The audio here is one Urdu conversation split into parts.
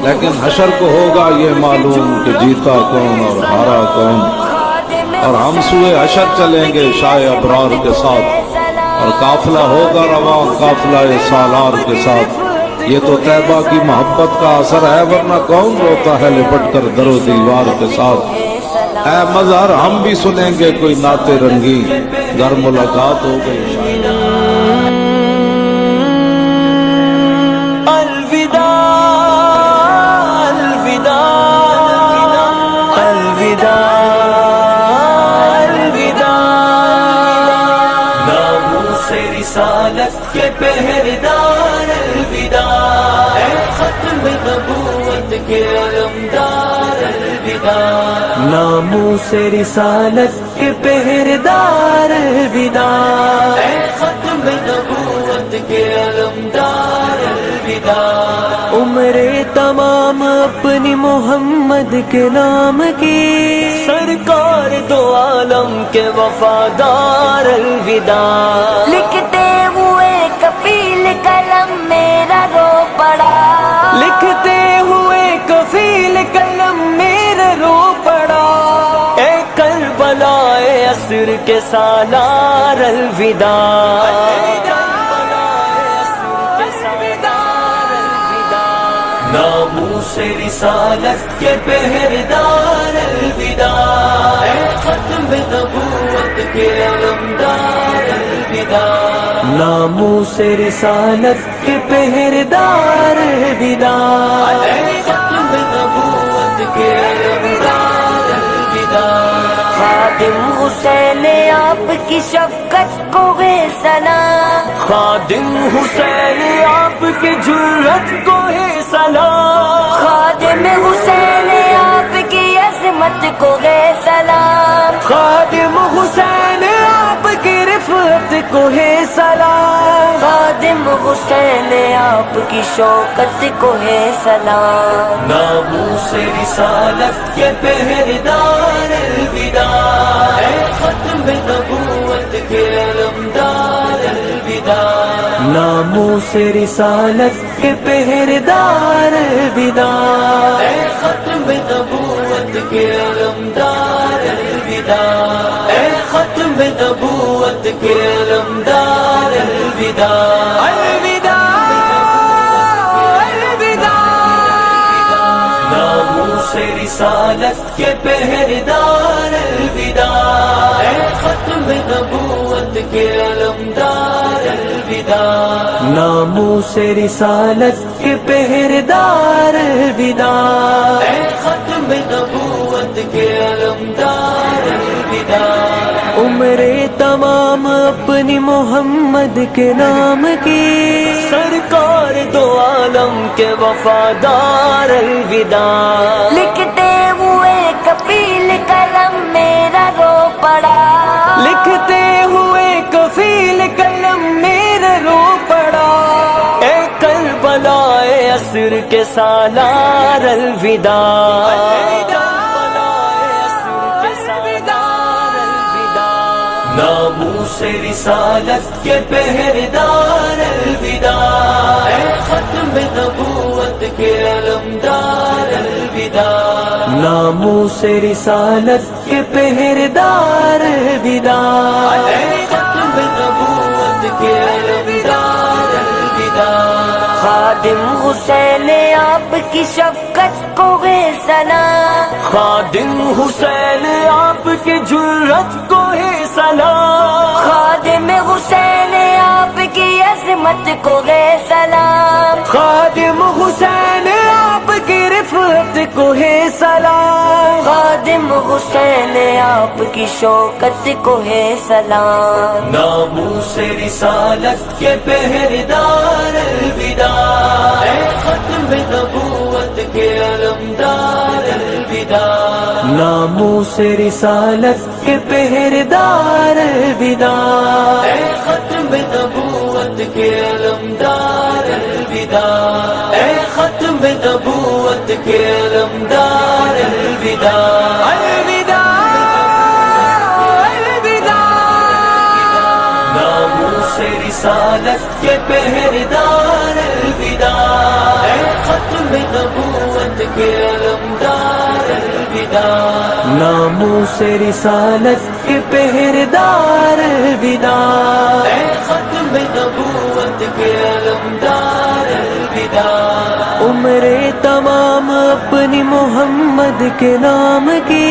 لیکن حشر کو ہوگا یہ معلوم کہ جیتا کون اور ہارا کون، اور ہم سوئے حشر چلیں گے شاہ ابرار کے ساتھ، اور قافلہ ہوگا رواں قافلہ سالار کے ساتھ۔ یہ تو طیبہ کی محبت کا اثر ہے، ورنہ کون روتا ہے لپٹ کر در و دیوار کے ساتھ۔ اے مظہر ہم بھی سنیں گے کوئی نعت رنگی، گر ملاقات ہو گئی شاید۔ الوداع الوداع الوداع الوداع، ناموس رسالت کے پہرےدار الوداع، اے ختم نبوت کے علمدار الوداع، ناموس رسالت کے پہرےدار الوداع، اے ختم نبوت کے علمدار الوداع، عمر تمام اپنی محمد کے نام کی، سرکار دو عالم کے وفادار الوداع، لکھتے ہوئے کفیل قلم میرا رو پڑا، لکھتے ہوئے کفیل قلم میرا رو پڑا، اے کربلا اے عصر کے سالار الوداع، ناموس رسالت کے پہرےدار الوداع، اے ختم نبوت کے علمدار الوداع، ناموس رسالت کے پہرےدار الوداع، اے ختم نبوت کے علمدار الوداع، خادم حسین آپ کی شفقت کو ہے سلام، خادم حسین آپ کی جرت کو ہے سلام، خادم حسین آپ کی عظمت کو ہے سلام، خادم حسین آپ کی رفعت کو ہے سلام، خادم حسین آپ کی شوکت کو ہے سلام، ناموس رسالت کے پہرےدار الوداع، اے ختم نبوت کے علمدار الوداع، ناموس رسالت کے پہرےدار الوداع، اے ختم نبوت کے علمدار الوداع، اے ختم نبوت کے علمدار الوداع، الوداع الوداع، ناموس رسالت کے پہرےدار الوداع، اے ختم نبوت کے علمدار الوداع، ناموس رسالت کے پہرےدار الوداع، اے ختم نبوت کے علمدار الوداع، عمر تمام اپنی محمد کے نام کی، سرکار دو عالم کے وفادار الوداع، لکھتے ہوئے کفیل قلم میرا رو پڑا، لکھتے ہوئے کفیل قلم میرا رو پڑا، اے کربلا اے عصر کے سالار الوداع، ناموس رسالت کے پہرےدار الوداع، اے ختم نبوت کے علمدار الوداع، ناموس رسالت کے پہرےدار الوداع، اے ختم نبوت کے علمدار الوداع، خادم حسین آپ کی شفقت کو ہے سلام، خادم حسین آپ کی جرت کو ہے سلام، خادم حسین آپ کی عظمت کو ہے سلام، خادم حسین آپ کی رفعت کو ہے سلام، خادم حسین آپ کی شوکت کو ہے سلام، ناموس رسالت کے پہرےدار الوداع، اے ختم نبوت کے علمدار الوداع، ناموس رسالت کے پہرےدار الوداع، اے ختم نبوت کے علمدار الوداع، اے ختم نبوت کے علمدار الوداع، الوداع الوداع، ناموس رسالت کے پہرےدار الوداع، اے ختم نبوت کے علمدار الوداع، ناموس رسالت کے پہرےدار الوداع، اے ختم نبوت کے علمدار الوداع، عمر تمام اپنی محمد کے نام کی،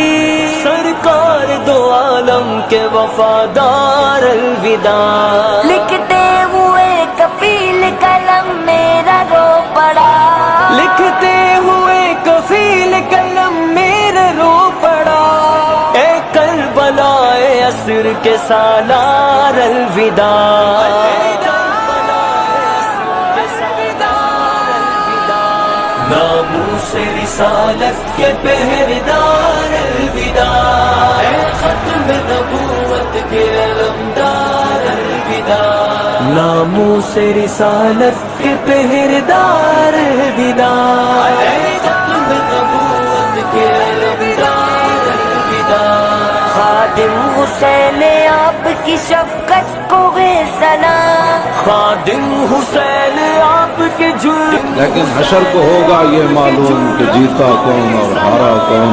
سرکار دو عالم کے وفادار الوداع، لکھتے ہوئے کفیل قلم میرا رو پڑا، لکھتے ہوئے کفیل قلم میرا رو پڑا، اے کربلا عصر کے سالار الوداع، ناموس رسالت کے پہرےدار الوداع، اے ختم نبوت کے علمدار الوداع، ناموس رسالت کے پہرےدار الوداع، اے ختم نبوت کے علمدار الوداع، خادم حسین آپ کی شفقت کو ہے سلام، خادم حسین آپ کے جرم، لیکن حشر کو ہوگا یہ معلوم کہ جیتا کون اور ہارا کون،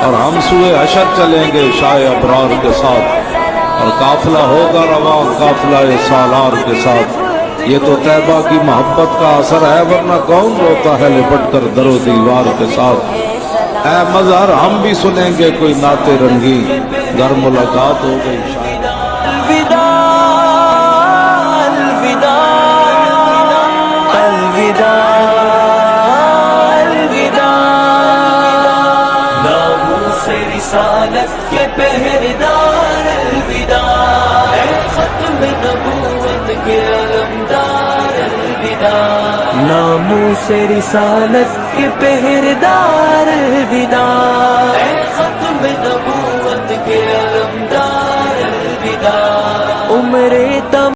اور ہم سوئے حشر چلیں گے شاہ ابرار کے ساتھ، اور قافلہ ہوگا رواں قافلہ سالار کے ساتھ۔ یہ تو طیبہ کی محبت کا اثر ہے، ورنہ کون روتا ہے لپٹ کر در و دیوار کے ساتھ۔ اے مظہر ہم بھی سنیں گے کوئی نعت رنگی، گر ملاقات ہو گئی شاید۔ الوداع الوداع الوداع الوداع، ناموس رسالت کے پہرےدار الوداع، اے ختم نبوت کے علمدار الوداع، ناموس رسالت کے پہرےدار الوداع، اے ختم نبوت کے علمدار الوداع، عمر